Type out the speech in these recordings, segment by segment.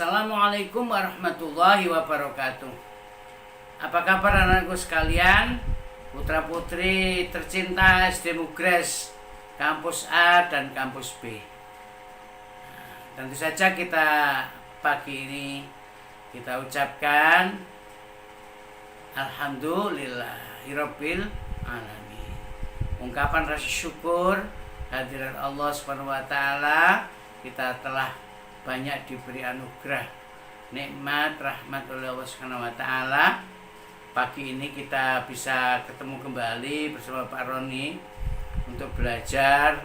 Assalamualaikum warahmatullahi wabarakatuh. Apa kabar anakku sekalian, putra putri tercinta SD Mugres Kampus A dan Kampus B. Tentu saja kita pagi ini kita ucapkan Alhamdulillahirabbil alamin. Ungkapan rasa syukur hadirat Allah Subhanahu wa taala, kita telah banyak diberi anugerah nikmat rahmat oleh Allah Subhanahu wa taala. Pagi ini kita bisa ketemu kembali bersama Pak Roni untuk belajar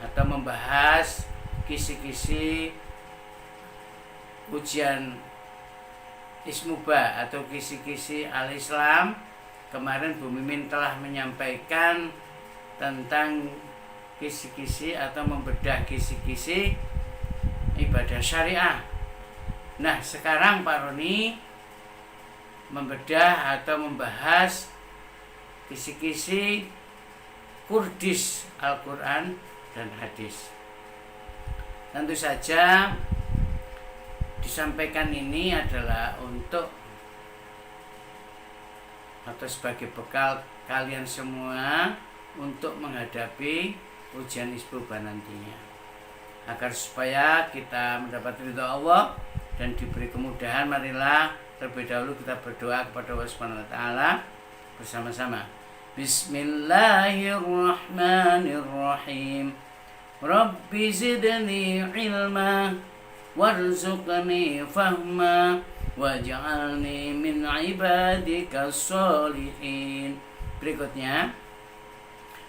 atau membahas kisi-kisi ujian Ismuba atau kisi-kisi Al-Islam. Kemarin Bu Mimin telah menyampaikan tentang kisi-kisi atau membedah kisi-kisi ibadah syariah. Nah, sekarang Pak Roni membedah atau membahas kisi-kisi Kurdis Al-Quran dan hadis. Tentu saja disampaikan ini adalah untuk atau sebagai bekal kalian semua untuk menghadapi ujian Ismuba nantinya, agar supaya kita mendapat ridha Allah dan diberi kemudahan. Marilah terlebih dahulu kita berdoa kepada Allah Subhanahu wa taala bersama-sama. Bismillahirrahmanirrahim. Rabbi zidni ilma warzuqni fahma waj'alni min ibadikas sholihin. Berikutnya,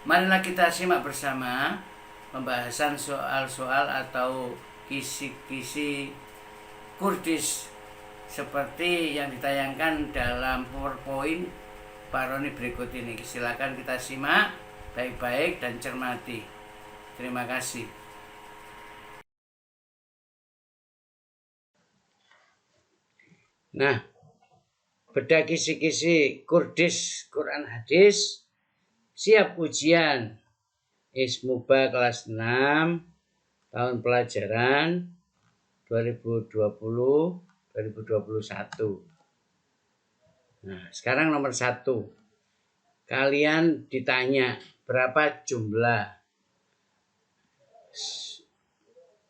marilah kita simak bersama pembahasan soal-soal atau kisi-kisi Kurdis seperti yang ditayangkan dalam PowerPoint Pak Roni berikut ini. Silakan kita simak baik-baik dan cermati. Terima kasih. Nah, bedah kisi-kisi Kurdis Quran hadis siap ujian Ismuba kelas 6 tahun pelajaran 2020-2021. Nah, sekarang nomor 1. Kalian ditanya berapa jumlah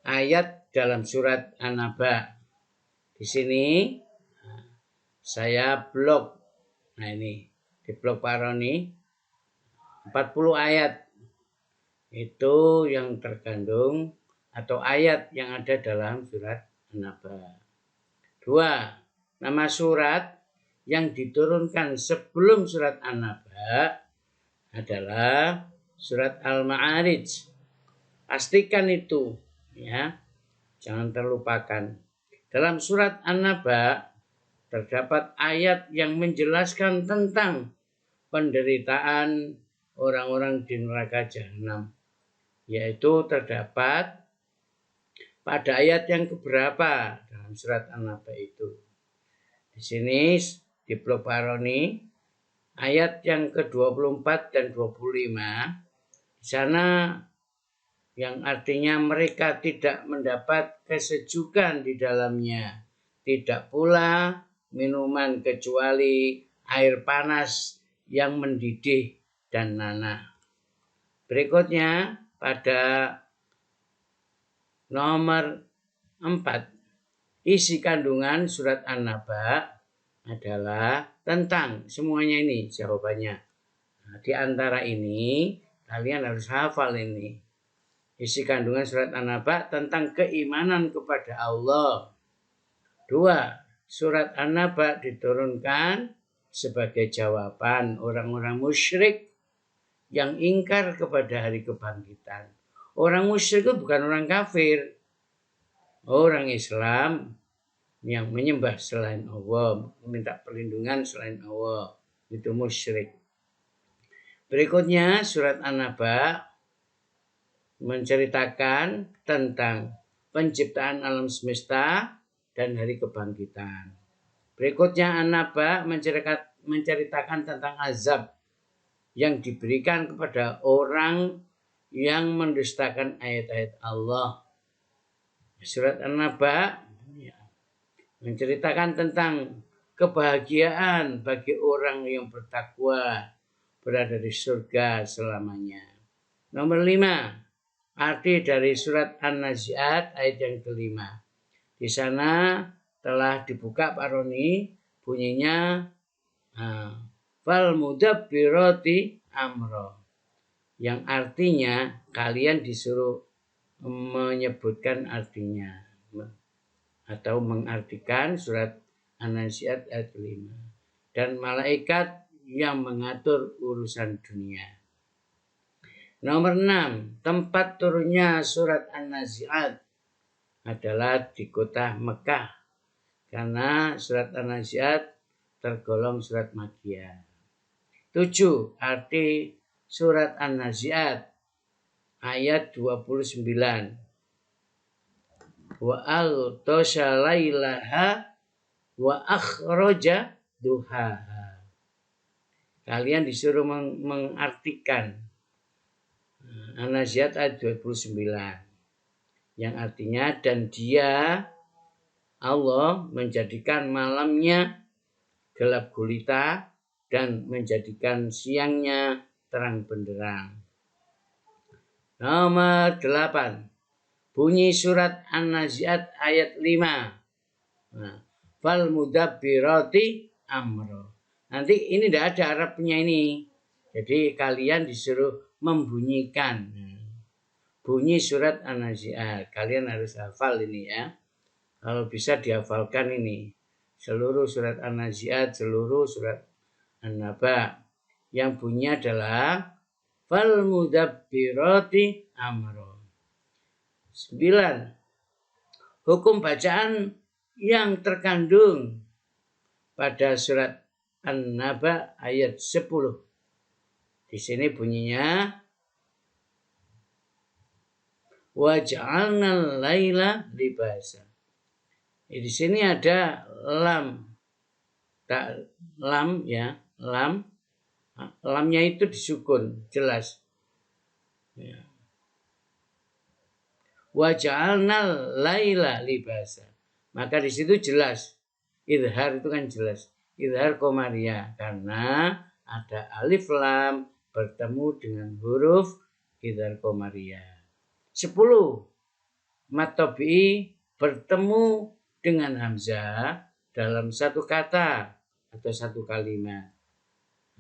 ayat dalam surat An-Naba. Di sini saya blok. Nah, ini di blok Pak Roni 40 ayat. Itu yang terkandung atau ayat yang ada dalam surat An-Naba. 2. Nama surat yang diturunkan sebelum surat An-Naba adalah surat Al-Ma'arij. Pastikan itu, ya. Jangan terlupakan. Dalam surat An-Naba terdapat ayat yang menjelaskan tentang penderitaan orang-orang di neraka jahanam, yaitu terdapat pada ayat yang keberapa dalam surat An-Naba itu. Di sini di blok Pak Roni ayat yang ke-24 dan 25. Di sana yang artinya mereka tidak mendapat kesejukan di dalamnya, tidak pula minuman kecuali air panas yang mendidih dan nanah. Berikutnya pada nomor 4, isi kandungan surat An-Naba adalah tentang semuanya ini jawabannya. Nah, di antara ini kalian harus hafal ini. Isi kandungan surat An-Naba tentang keimanan kepada Allah. 2. Surat An-Naba diturunkan sebagai jawaban orang-orang musyrik yang ingkar kepada hari kebangkitan. Orang musyrik itu bukan orang kafir. Orang Islam yang menyembah selain Allah, meminta perlindungan selain Allah, itu musyrik. Berikutnya surat An-Naba menceritakan tentang penciptaan alam semesta dan hari kebangkitan. Berikutnya An-Naba menceritakan tentang azab yang diberikan kepada orang yang mendustakan ayat-ayat Allah. Surat An-Naba menceritakan tentang kebahagiaan bagi orang yang bertakwa berada di surga selamanya. Nomor 5, arti dari surat An-Nazi'at ayat yang kelima. Di sana telah dibuka Pak Roni, bunyinya fal mudabbirati amro, yang artinya kalian disuruh menyebutkan artinya atau mengartikan surat An-Nazi'at ayat 5. Dan malaikat yang mengatur urusan dunia. Nomor 6, tempat turunnya surat An-Nazi'at adalah di kota Mekah, karena surat An-Nazi'at tergolong surat Makkiyah. 7, arti surat An-Nazi'at ayat 29. Wa al-tasha lailaha wa akhraja duhaha. Kalian disuruh mengartikan An-Nazi'at ayat 29, yang artinya dan dia Allah menjadikan malamnya gelap gulita dan menjadikan siangnya terang benderang. Nomor 8, bunyi surat An-Nazi'at ayat 5. Fal mudabbirati amro. Nanti ini tidak ada Arabnya ini. Jadi kalian disuruh membunyikan bunyi surat An-Nazi'at. Kalian harus hafal ini ya. Kalau bisa dihafalkan ini. Seluruh surat An-Nazi'at, seluruh surat An-Naba. Yang bunyi adalah fal mudabbirati amro. 9, hukum bacaan yang terkandung pada surat An-Naba ayat 10. Di sini bunyinya wa ja'alnal laila libasa. Di sini ada lam. Lam ya, lam. Lamnya itu disukun, jelas. Ya. Wa ja'alnal laila libasa. Maka di situ jelas. Idhar itu kan jelas. Idhar komariah, karena ada alif lam bertemu dengan huruf idhar komariah. 10, mat tabi'i bertemu dengan hamzah dalam satu kata atau satu kalimat.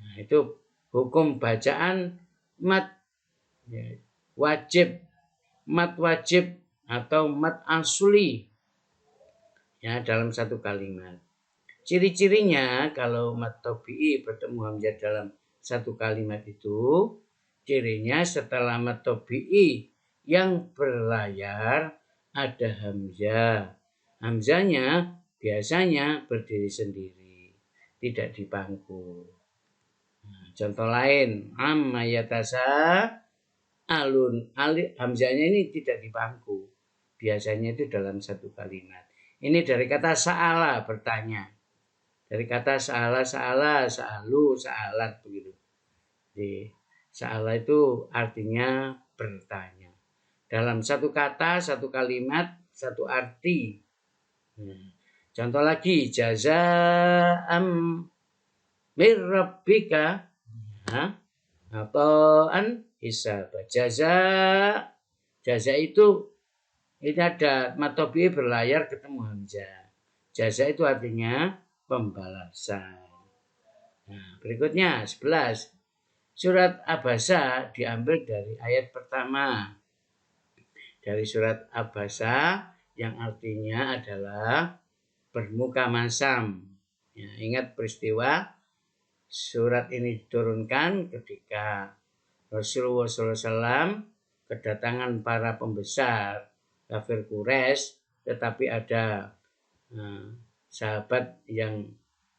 Nah, itu hukum bacaan mat wajib, mat wajib atau mat asli ya dalam satu kalimat. Ciri-cirinya kalau mat tabi'i bertemu hamzah dalam satu kalimat itu, cirinya setelah mat tabi'i yang berlayar ada hamzah. Hamzahnya biasanya berdiri sendiri, tidak dipangku. Contoh lain, amma yatasa alun, hamzahnya ini tidak dipangku. Biasanya itu dalam satu kalimat. Ini dari kata sa'ala, bertanya. Dari kata sa'ala, sa'alu, sa'alat begitu. Jadi sa'ala itu artinya bertanya. Dalam satu kata, satu kalimat, satu arti. Contoh lagi, jaza'am mir rabbika atau'an hisab. Jaza itu ini ada mat tabi'i berlayar ketemu hamzah. Jaza itu artinya pembalasan. Nah, berikutnya 11. Surat Abasa diambil dari ayat pertama. Dari surat Abasa yang artinya adalah bermuka masam. Ya, ingat peristiwa surat ini diturunkan ketika Rasulullah SAW kedatangan para pembesar kafir Quraisy, tetapi ada sahabat yang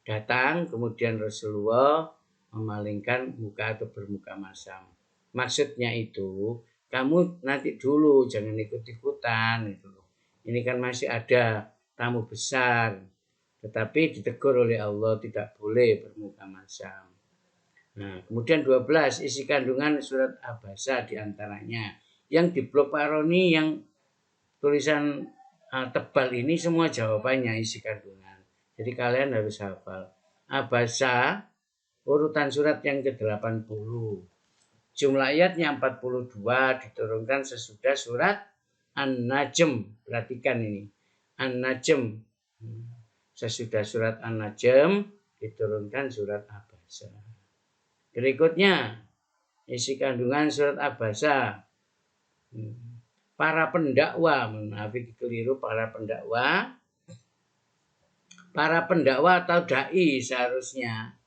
datang, kemudian Rasulullah memalingkan muka atau bermuka masam. Maksudnya itu, kamu nanti dulu jangan ikut-ikutan gitu. Ini kan masih ada tamu besar, tetapi ditegur oleh Allah tidak boleh bermuka masam. Nah, kemudian 12, isi kandungan surat Abasa diantaranya yang di blog Pak Roni yang tulisan tebal ini semua jawabannya isi kandungan. Jadi kalian harus hafal. Abasa urutan surat yang ke-80. Jumlah ayatnya 42 diturunkan sesudah surat An-Najm. Perhatikan ini. An-Najm. Sesudah surat An-Najm diturunkan surat Abasa. Berikutnya isi kandungan surat Abasa. Para pendakwa, menafik keliru, para pendakwa atau dai seharusnya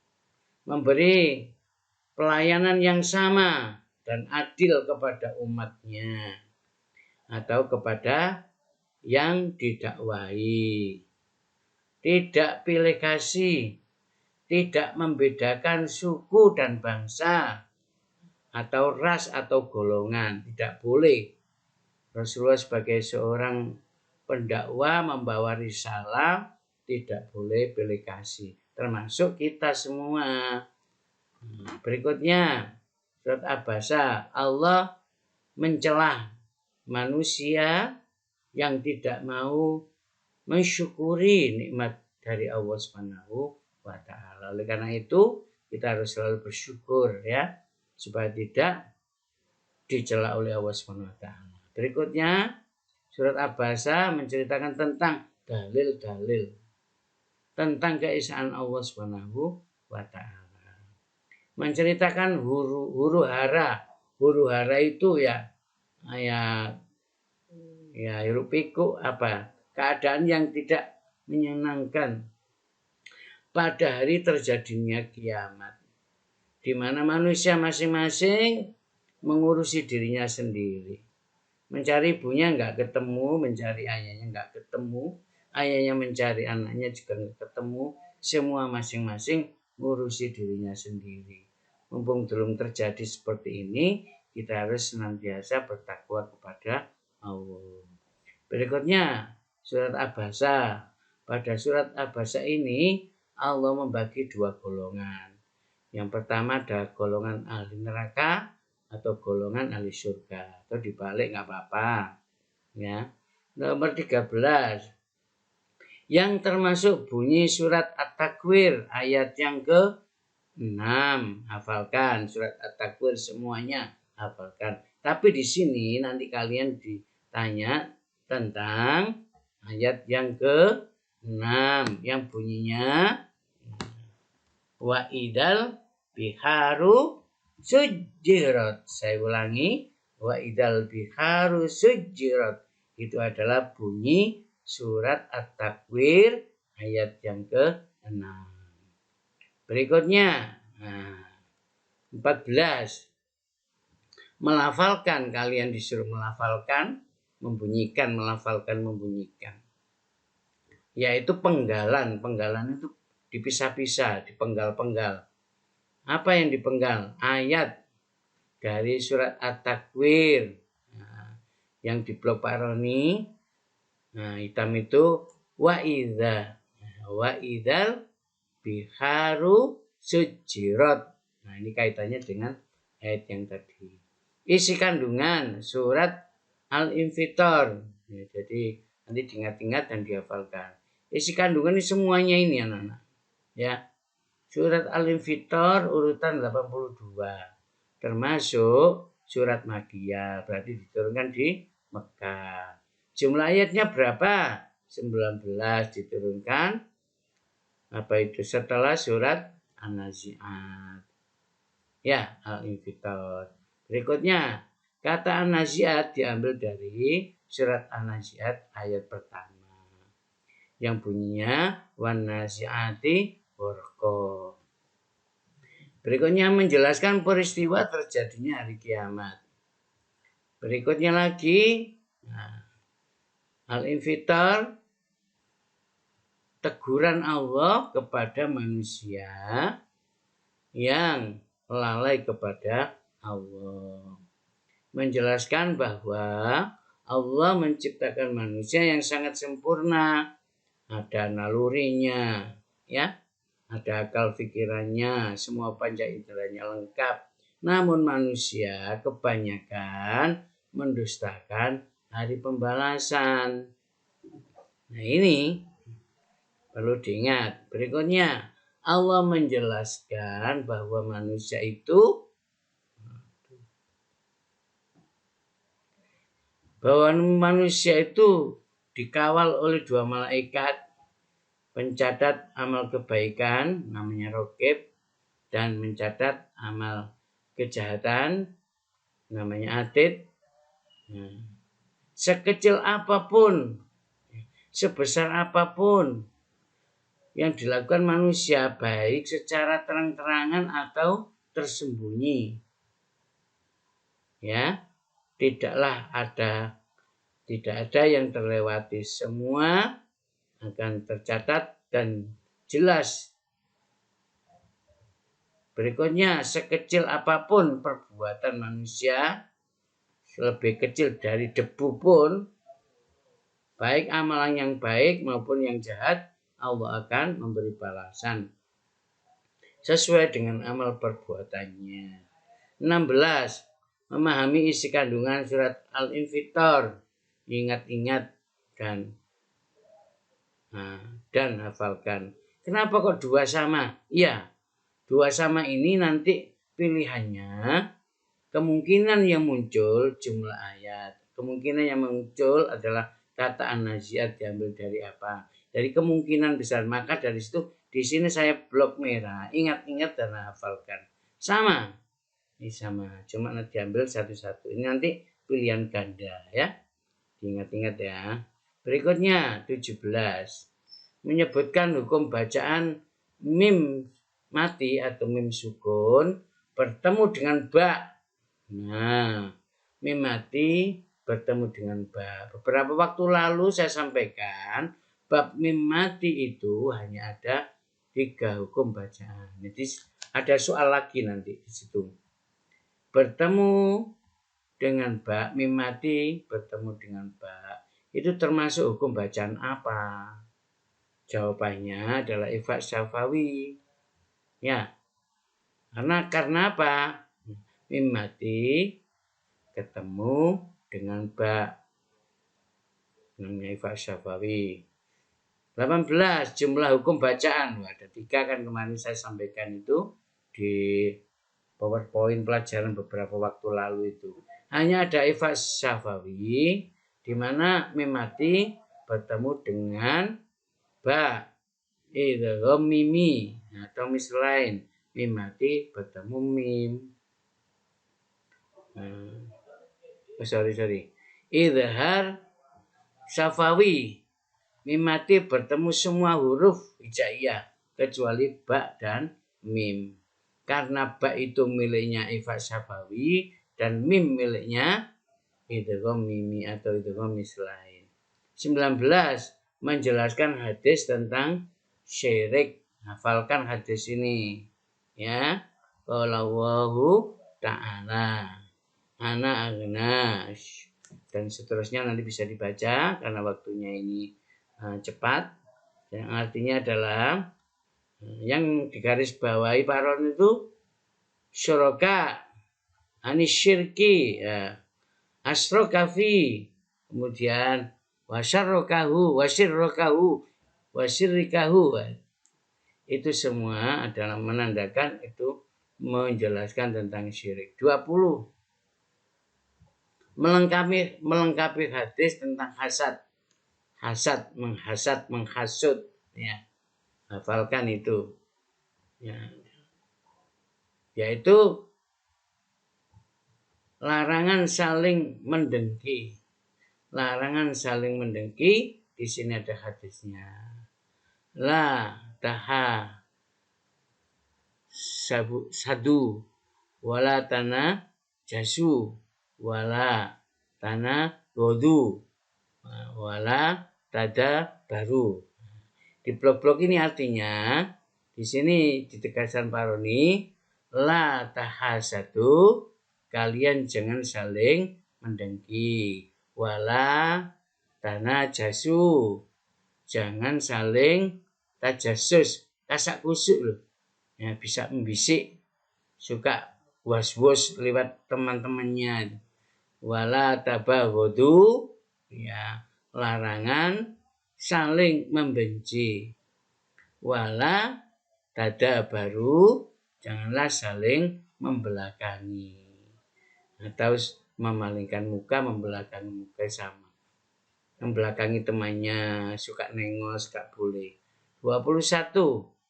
memberi pelayanan yang sama dan adil kepada umatnya atau kepada yang didakwai. Tidak pilih kasih, tidak membedakan suku dan bangsa atau ras atau golongan, tidak boleh. Rasulullah sebagai seorang pendakwa membawa risalah tidak boleh pilih kasih, termasuk kita semua. Berikutnya surat Abasa, Allah mencela manusia yang tidak mau mensyukuri nikmat dari Allah Subhanahu wa taala. Oleh karena itu kita harus selalu bersyukur ya, supaya tidak dicela oleh Allah Subhanahu wa taala. Berikutnya surat Abasa menceritakan tentang dalil-dalil tentang keesaan Allah Subhanahu wa taala. Menceritakan huru hara. Huru hara itu ya hiruk pikuk keadaan yang tidak menyenangkan pada hari terjadinya kiamat, di mana manusia masing-masing mengurusi dirinya sendiri. Mencari ibunya nggak ketemu, mencari ayahnya nggak ketemu, ayahnya mencari anaknya juga nggak ketemu, semua masing-masing ngurusi dirinya sendiri. Mumpung belum terjadi seperti ini, kita harus senantiasa bertakwa kepada Allah. Berikutnya surat Abasa. Pada surat Abasa ini Allah membagi dua golongan. Yang pertama ada golongan ahli neraka atau golongan ahli surga, atau dibalik nggak apa-apa ya. Nomor 13 yang termasuk bunyi surat At-Takwir ayat yang ke-6. Hafalkan surat At-Takwir semuanya, hafalkan. Tapi di sini nanti kalian ditanya tentang ayat yang ke-6 yang bunyinya wa idal biharu sujjirat. Saya ulangi, wa idal biharu sujjirat. Itu adalah bunyi surat At-Takwir ayat yang ke-6. Berikutnya 14. Melafalkan, kalian disuruh melafalkan, membunyikan, melafalkan, membunyikan. Yaitu penggalan. Penggalan itu dipisah-pisah, dipenggal-penggal. Apa yang dipenggal? Ayat dari surat At-Takwir. Yang di blok Pak Roni, hitam itu wa idzal biharu sujjirat. Nah, ini kaitannya dengan ayat yang tadi. Isi kandungan surat Al-Infitor. Ya, jadi nanti diingat-ingat dan dihafalkan. Isi kandungan ini semuanya ini anak-anak. Ya. Surat Al-Infitor urutan 82. Termasuk surat Makkiyah, berarti diturunkan di Mekah. Jumlah ayatnya berapa? 19 diturunkan. Apa itu? Setelah surat An-Nazi'at. Ya, Al-Infitor. Berikutnya, kata An-Nazi'at diambil dari surat An-Nazi'at ayat pertama. Yang bunyinya wan-nazi'ati ghorqa. Berikutnya menjelaskan peristiwa terjadinya hari kiamat. Berikutnya lagi, Al-Infitar, teguran Allah kepada manusia yang lalai kepada Allah. Menjelaskan bahwa Allah menciptakan manusia yang sangat sempurna. Ada nalurinya, ya, ada akal pikirannya, semua panca inderanya lengkap. Namun manusia kebanyakan mendustakan hari pembalasan. Nah ini perlu diingat. Berikutnya Allah menjelaskan bahwa manusia itu dikawal oleh 2 malaikat pencatat amal kebaikan namanya Raqib dan mencatat amal kejahatan namanya Atid. Nah, sekecil apapun, sebesar apapun yang dilakukan manusia baik secara terang-terangan atau tersembunyi, ya, tidak ada yang terlewati, semua akan tercatat dan jelas. Berikutnya, sekecil apapun perbuatan manusia, lebih kecil dari debu pun, baik amalan yang baik maupun yang jahat, Allah akan memberi balasan sesuai dengan amal perbuatannya. 16. Memahami isi kandungan surat Al-Infitor. Ingat-ingat dan hafalkan. Kenapa kok 2 sama? Ya, 2 sama ini nanti pilihannya kemungkinan yang muncul jumlah ayat. Kemungkinan yang muncul adalah kata an-naziat diambil dari apa? Dari kemungkinan besar. Maka dari situ di sini saya blok merah. Ingat-ingat dan hafalkan. Sama. Ini sama. Cuma diambil satu-satu. Ini nanti pilihan ganda ya. Diingat-ingat ya. Berikutnya 17. Menyebutkan hukum bacaan mim mati atau mim sukun bertemu dengan ba. Nah, mim mati bertemu dengan ba. Beberapa waktu lalu saya sampaikan bab mim mati itu hanya ada 3 hukum bacaan. Jadi ada soal lagi nanti di situ. Bertemu dengan ba, mim mati bertemu dengan ba. Itu termasuk hukum bacaan apa? Jawabannya adalah ifat syafawi. Ya. Karena apa? Mim mati ketemu dengan ba. Namanya ifat syafawi. 18. Jumlah hukum bacaan. Ada 3 kan kemarin saya sampaikan itu di PowerPoint pelajaran beberapa waktu lalu itu. Hanya ada ifat syafawi di mana mim mati bertemu dengan ba. Idgham mimi atau mislain. Mim mati bertemu mim. Sorry. Idhar syafawi. Mim mati bertemu semua huruf hijaiyah kecuali ba dan mim. Karena ba itu miliknya ifat syafawi dan mim miliknya idgham mimi atau idgham mislain. 19. Menjelaskan hadis tentang syirik. Hafalkan hadis ini ya. Qallahu ta'ala ana agna dan seterusnya nanti bisa dibaca karena waktunya ini cepat. Yang artinya adalah yang digaris bawahi Pak Ron itu syuraka anisyirki ya. Asrokafi kemudian wasyirrokahu itu semua adalah menandakan itu menjelaskan tentang syirik. 20. Melengkapi hadis tentang hasad, menghasut ya. Hafalkan itu ya. Yaitu larangan saling mendengki. Di sini ada hadisnya. La taha sadu wala tanah jasu wala tanah godu wala tada baru. Di blok-blok ini artinya di sini ditegaskan Pak Roni, la tahasadu, kalian jangan saling mendengki. Wala tanah jasu, jangan saling tajasus, kasak kusuk loh. Ya, bisa membisik, suka was-was lewat teman-temannya. Wala tabaghadu, ya, larangan saling membenci. Wala tadabaru, janganlah saling membelakangi. Atau memalingkan muka, membelakangi muka sama. Membelakangi temannya, suka nengos, gak boleh. 21.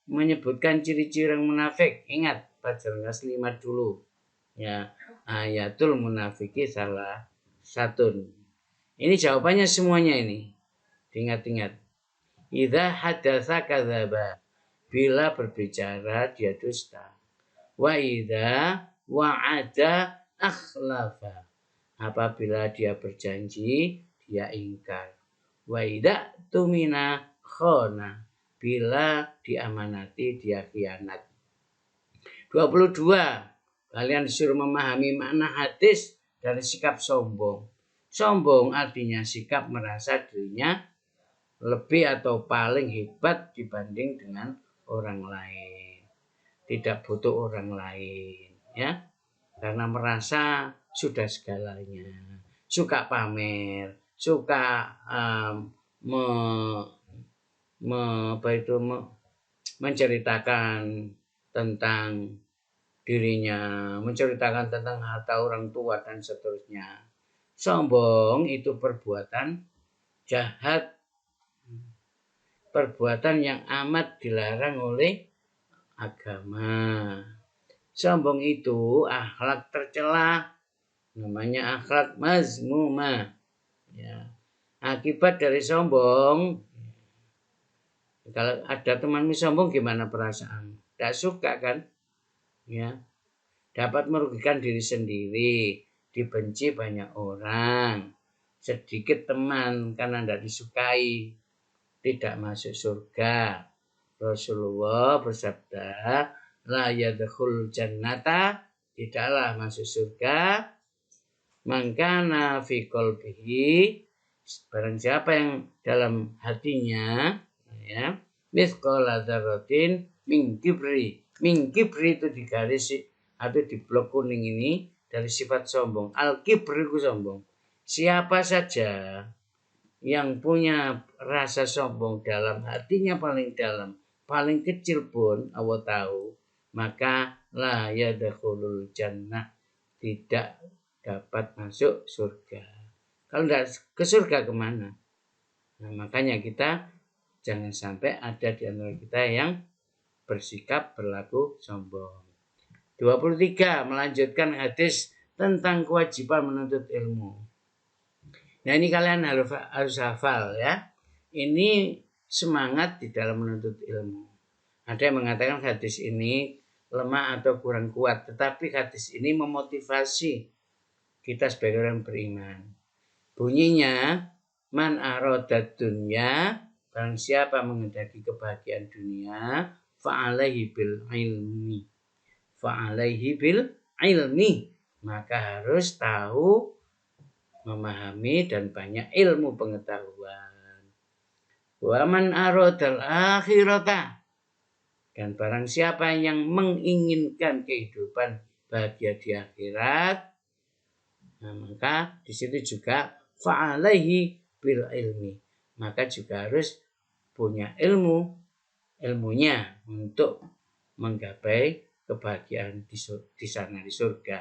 Menyebutkan ciri-ciri orang munafik. Ingat, pelajaran kelas 5 dulu. Ya, ayatul munafiki salah satu. Ini jawabannya semuanya ini. Ingat-ingat. Idza hadatsa kadzaba. Bila berbicara dia dusta. Wa idza wa'ada akhlafa. Apabila dia berjanji, dia ingkar. Wa idza tumina khona. Bila diamanati, dia khianat. 22. Kalian disuruh memahami makna hadis dari sikap sombong. Sombong artinya sikap merasa dirinya lebih atau paling hebat dibanding dengan orang lain. Tidak butuh orang lain, ya. Karena merasa sudah segalanya. Suka pamer, suka menceritakan tentang dirinya, menceritakan tentang harta orang tua dan seterusnya. Sombong itu perbuatan jahat, perbuatan yang amat dilarang oleh agama. Sombong itu akhlak tercela, namanya akhlak mazmumah. Ya. Akibat dari sombong, kalau ada temanmu sombong gimana perasaan? Tidak suka kan? Ya. Dapat merugikan diri sendiri, dibenci banyak orang, sedikit teman karena tidak disukai, tidak masuk surga. Rasulullah bersabda, la yadkhul jannata, tidaklah masuk surga, mangkana fi qalbihi, barang siapa yang dalam hatinya, ya, mithqala dzarratin min kibri. Min kibri itu digaris atau di blok kuning ini dari sifat sombong. Al-kibri itu sombong. Siapa saja yang punya rasa sombong dalam hatinya paling dalam, paling kecil pun Allah tahu, maka la yadkhulul jannah, tidak dapat masuk surga. Kalau tidak ke surga kemana? Nah, makanya kita jangan sampai ada di antara kita yang bersikap berlaku sombong. 23. Melanjutkan hadis tentang kewajiban menuntut ilmu. Nah, ini kalian harus hafal ya. Ini semangat di dalam menuntut ilmu. Ada yang mengatakan hadis ini lemah atau kurang kuat, tetapi hadis ini memotivasi kita sebagai orang beriman. Bunyinya, man aradad dunya, barang siapa menghendaki kebahagiaan dunia, fa'alaihi bil ilmi. Fa'alaihi bil ilmi. Maka harus tahu, memahami, dan banyak ilmu pengetahuan. Wa man aradal akhirata, dan barang siapa yang menginginkan kehidupan bahagia di akhirat, nah, maka di situ juga fa'alaihi bil ilmi. Maka juga harus punya ilmunya untuk menggapai kebahagiaan di sana di surga.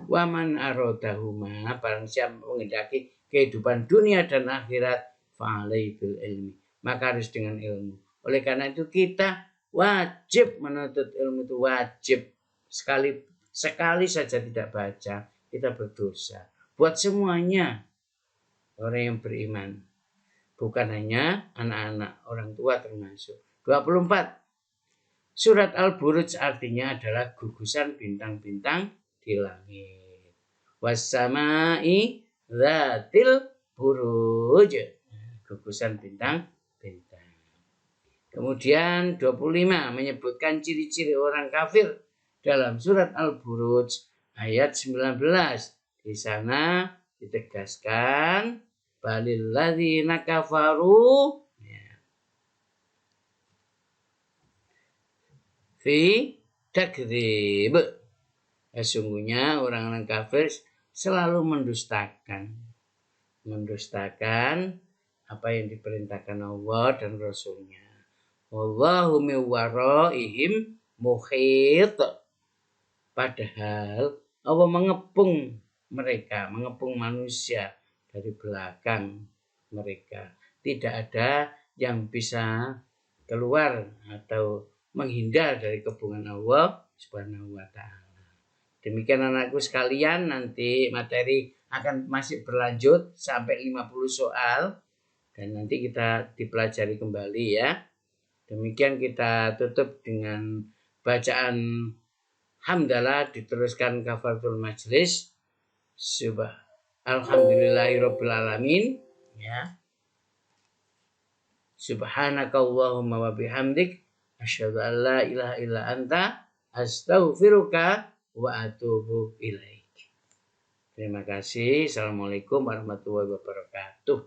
Wa man aradahuma, barang siapa menghendaki kehidupan dunia dan akhirat, fa'alaihi bil ilmi. Maka harus dengan ilmu. Oleh karena itu kita wajib menuntut ilmu, itu wajib. Sekali saja tidak baca, kita berdosa. Buat semuanya orang yang beriman, bukan hanya anak-anak, orang tua termasuk. 24. Surat Al-Buruj artinya adalah gugusan bintang-bintang di langit. Wassama'i dzatil buruj, gugusan bintang-bintang. Kemudian 25 menyebutkan ciri-ciri orang kafir dalam surat Al-Buruj ayat 19. Di sana ditegaskan balil ladzina kafaru fi takdzib. Sesungguhnya orang-orang kafir selalu mendustakan apa yang diperintahkan Allah dan Rasulnya. Wallahu min waraihim muhit. Padahal Allah mengepung mereka, mengepung manusia dari belakang mereka. Tidak ada yang bisa keluar atau menghindar dari kepungan Allah Subhanahu wa taala. Demikian anakku sekalian, nanti materi akan masih berlanjut sampai 50 soal dan nanti kita dipelajari kembali ya. Demikian kita tutup dengan bacaan hamdalah, diteruskan kafaratul majlis. Alhamdulillahirabbil alamin ya. Subhanakallahumma wa bihamdik asyhadu an la ilaha illa anta astaghfiruka wa atubu ilaik. Terima kasih. Assalamualaikum warahmatullahi wabarakatuh.